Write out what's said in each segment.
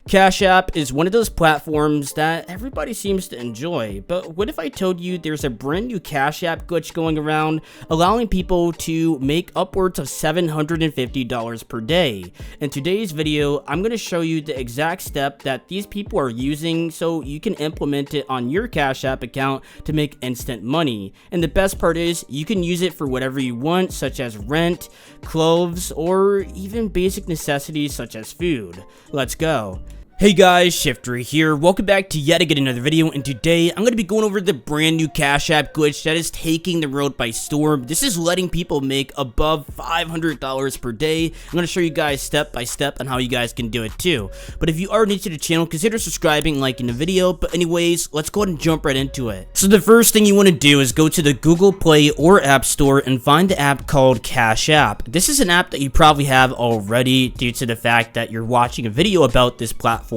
Cash App is one of those platforms that everybody seems to enjoy, but what if I told you there's a brand new Cash App glitch going around allowing people to make upwards of $750 per day? In today's video, I'm going to show you the exact step that these people are using so you can implement it on your Cash App account to make instant money. And the best part is you can use it for whatever you want, such as rent, clothes, or even basic necessities such as food. Let's go. Hey guys, Shifter here. Welcome back to yet again another video, and today I'm going to be going over the brand new Cash App glitch that is taking the world by storm. This is letting people make above $500 per day. I'm going to show you guys step by step on how you guys can do it too. But if you are new to the channel, consider subscribing, liking the video. But anyways, let's go ahead and jump right into it. So the first thing you want to do is go to the Google Play or App Store and find the app called Cash App. This is an app that you probably have already due to the fact that you're watching a video about this platform.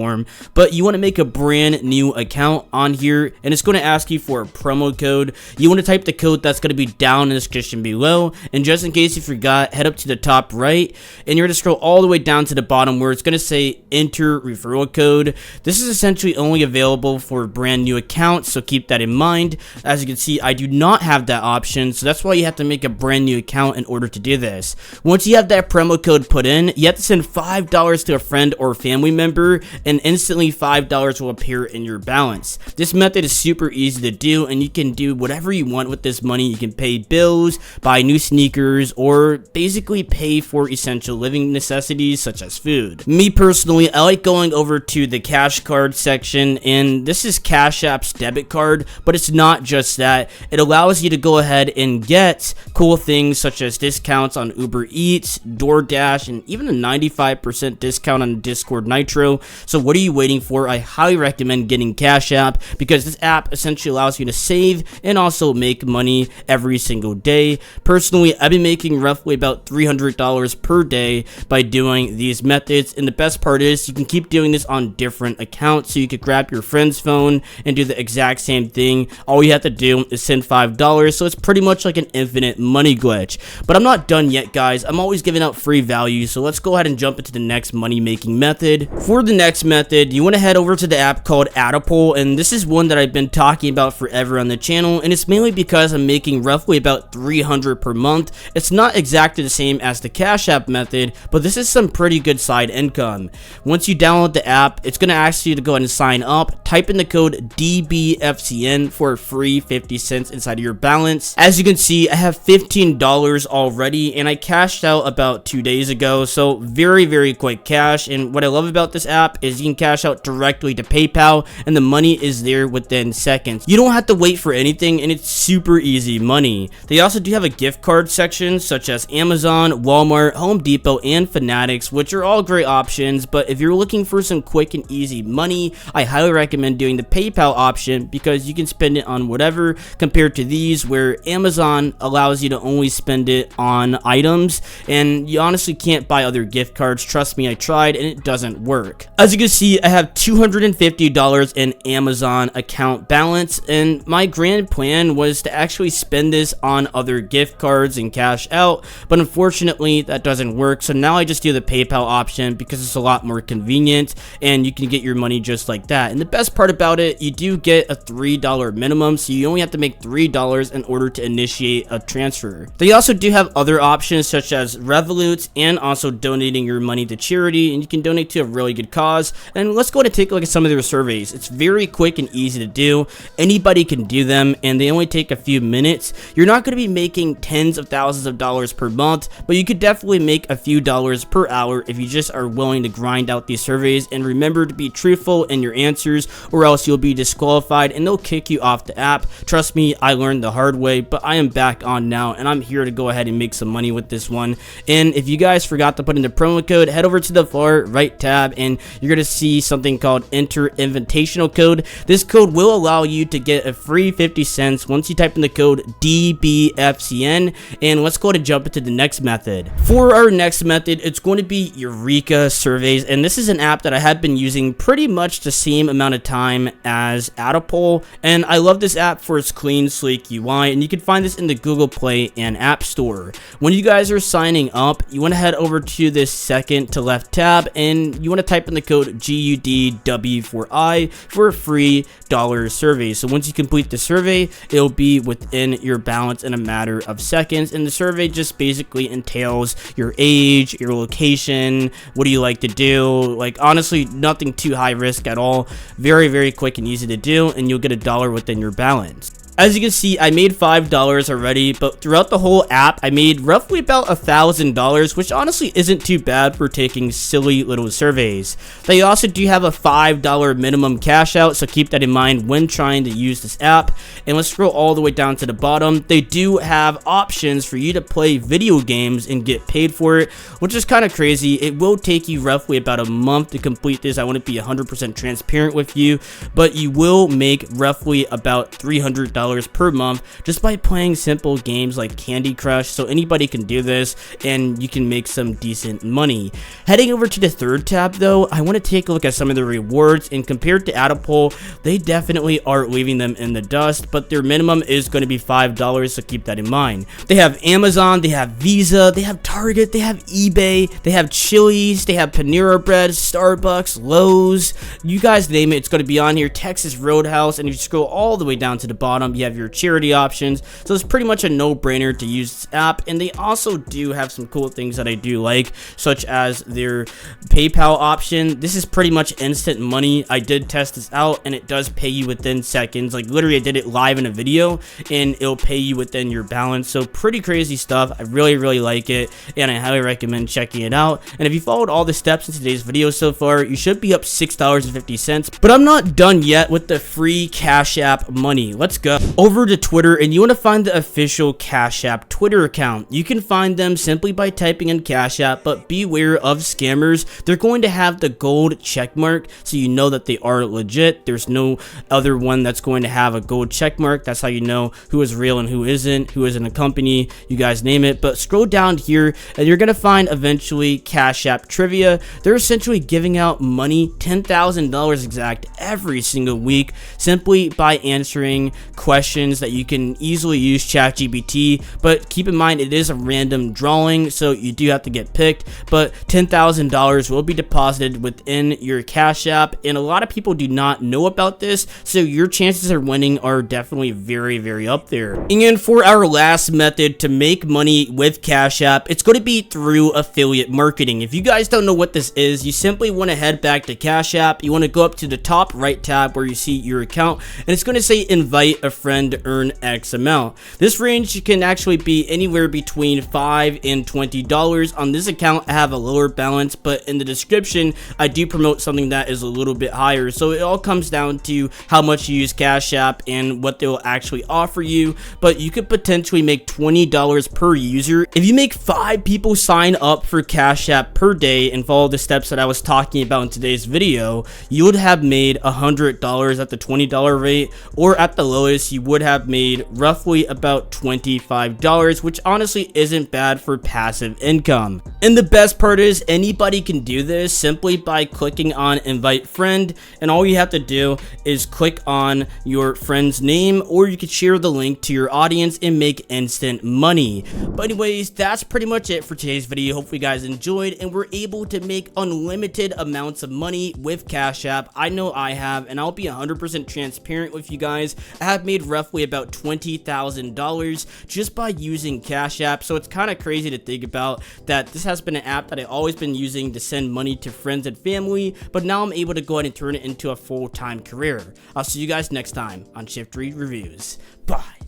But you want to make a brand new account on here, and it's going to ask you for a promo code. You want to type the code that's going to be down in the description below, and just in case you forgot, head up to the top right and you're going to scroll all the way down to the bottom where it's going to say enter referral code. This is essentially only available for brand new accounts, so keep that in mind. As you can see, I do not have that option, so that's why you have to make a brand new account in order to do this. Once you have that promo code put in, you have to send $5 to a friend or family member, and instantly $5 will appear in your balance. This method is super easy to do, and you can do whatever you want with this money. You can pay bills, buy new sneakers, or basically pay for essential living necessities such as food. Me personally, I like going over to the cash card section, and this is Cash App's debit card, but it's not just that. It allows you to go ahead and get cool things such as discounts on Uber Eats, DoorDash, and even a 95% discount on Discord Nitro. So what are you waiting for? I highly recommend getting Cash App because this app essentially allows you to save and also make money every single day. Personally, I've been making roughly about $300 per day by doing these methods, and the best part is you can keep doing this on different accounts, so you could grab your friend's phone and do the exact same thing. All you have to do is send $5, so it's pretty much like an infinite money glitch. But I'm not done yet, guys. I'm always giving out free value, so let's go ahead and jump into the next money making method. For the next method, you want to head over to the app called Addapol, and this is one that I've been talking about forever on the channel, and it's mainly because I'm making roughly about $300 per month. It's not exactly the same as the Cash App method, but this is some pretty good side income. Once you download the app, it's going to ask you to go ahead and sign up. Type in the code dbfcm for a free 50 cents inside of your balance. As you can see, I have $15 already, and I cashed out about 2 days ago, so very quick cash. And what I love about this app is you can cash out directly to PayPal, and the money is there within seconds. You don't have to wait for anything, and it's super easy money. They also do have a gift card section such as Amazon, Walmart, Home Depot, and Fanatics, which are all great options. But if you're looking for some quick and easy money, I highly recommend doing the PayPal option because you can spend it on whatever, compared to these where Amazon allows you to only spend it on items, and you honestly can't buy other gift cards. Trust me, I tried and it doesn't work. As you can see, I have $250 in Amazon account balance, and my grand plan was to actually spend this on other gift cards and cash out, but unfortunately that doesn't work. So now I just do the PayPal option because it's a lot more convenient and you can get your money just like that. And the best part about it, you do get a $3 minimum, so you only have to make $3 in order to initiate a transfer. They also do have other options such as Revolut and also donating your money to charity, and you can donate to a really good cause. And let's go ahead and take a look at some of their surveys. It's very quick and easy to do. Anybody can do them, and they only take a few minutes. You're not going to be making tens of thousands of dollars per month, but you could definitely make a few dollars per hour if you just are willing to grind out these surveys. And remember to be truthful in your answers, or else you'll be disqualified and they'll kick you off the app. Trust me, I learned the hard way, but I am back on now, and I'm here to go ahead and make some money with this one. And if you guys forgot to put in the promo code, head over to the far right tab, and you're going to see something called enter invitational code. This code will allow you to get a free 50 cents once you type in the code dbfcn. And let's go ahead and jump into the next method. For our next method, it's going to be Eureka Surveys, and this is an app that I have been using pretty much the same amount of time as Addapol, and I love this app for its clean, sleek UI, and you can find this in the Google Play and App Store. When you guys are signing up, you want to head over to this second to left tab, and you want to type in the code code GUDW4I for a free dollar survey. So once you complete the survey, it'll be within your balance in a matter of seconds. And the survey just basically entails your age, your location, what do you like to do. Like, honestly, nothing too high risk at all. Very, very quick and easy to do, and you'll get $1 within your balance. As you can see, I made $5 already, but throughout the whole app, I made roughly about $1,000, which honestly isn't too bad for taking silly little surveys. They also do have a $5 minimum cash out, so keep that in mind when trying to use this app. And let's scroll all the way down to the bottom. They do have options for you to play video games and get paid for it, which is kind of crazy. It will take you roughly about a month to complete this. I want to be 100% transparent with you, but you will make roughly about $300 per month just by playing simple games like Candy Crush. So anybody can do this and you can make some decent money. Heading over to the third tab though, I want to take a look at some of the rewards, and compared to Adapole, they definitely are leaving them in the dust, but their minimum is going to be $5, so keep that in mind. They have Amazon, they have Visa, they have Target, they have eBay, they have Chili's, they have Panera Bread, Starbucks, Lowe's, you guys name it, it's going to be on here. Texas Roadhouse, and if you scroll all the way down to the bottom, you have your charity options. So it's pretty much a no-brainer to use this app. And they also do have some cool things that I do like, such as their PayPal option. This is pretty much instant money. I did test this out and it does pay you within seconds. Like, literally I did it live in a video and it'll pay you within your balance. So pretty crazy stuff. I really like it, and I highly recommend checking it out. And if you followed all the steps in today's video so far, you should be up $6.50. But I'm not done yet with the free Cash App money. Let's go over to Twitter, and you want to find the official Cash App Twitter account. You can find them simply by typing in Cash App, but beware of scammers. They're going to have the gold check mark, so you know that they are legit. There's no other one that's going to have a gold check mark. That's how you know who is real and who isn't a company, you guys name it. But scroll down here and you're going to find eventually Cash App Trivia. They're essentially giving out money, $10,000 exact, every single week, simply by answering questions that you can easily use ChatGPT. But keep in mind, it is a random drawing, so you do have to get picked. But $10,000 will be deposited within your Cash App, and a lot of people do not know about this, so your chances of winning are definitely very up there. And for our last method to make money with Cash App, it's going to be through affiliate marketing. If you guys don't know what this is, you simply want to head back to Cash App. You want to go up to the top right tab where you see your account, and it's going to say invite a friend to earn X amount. This range can actually be anywhere between $5 and $20. On this account, I have a lower balance, but in the description, I do promote something that is a little bit higher. So it all comes down to how much you use Cash App and what they will actually offer you. But you could potentially make $20 per user. If you make 5 people sign up for Cash App per day and follow the steps that I was talking about in today's video, you would have made $100 at the $20 rate, or at the lowest, you would have made roughly about $25, which honestly isn't bad for passive income. And the best part is, anybody can do this simply by clicking on invite friend, and all you have to do is click on your friend's name, or you could share the link to your audience and make instant money. But anyways, that's pretty much it for today's video. Hopefully you guys enjoyed and were able to make unlimited amounts of money with Cash App. I know I have, and I'll be 100% transparent with you guys. I have made roughly about $20,000 just by using Cash App. So it's kind of crazy to think about that this has been an app that I've always been using to send money to friends and family, but now I'm able to go ahead and turn it into a full-time career. I'll see you guys next time on Shift Read Reviews. Bye.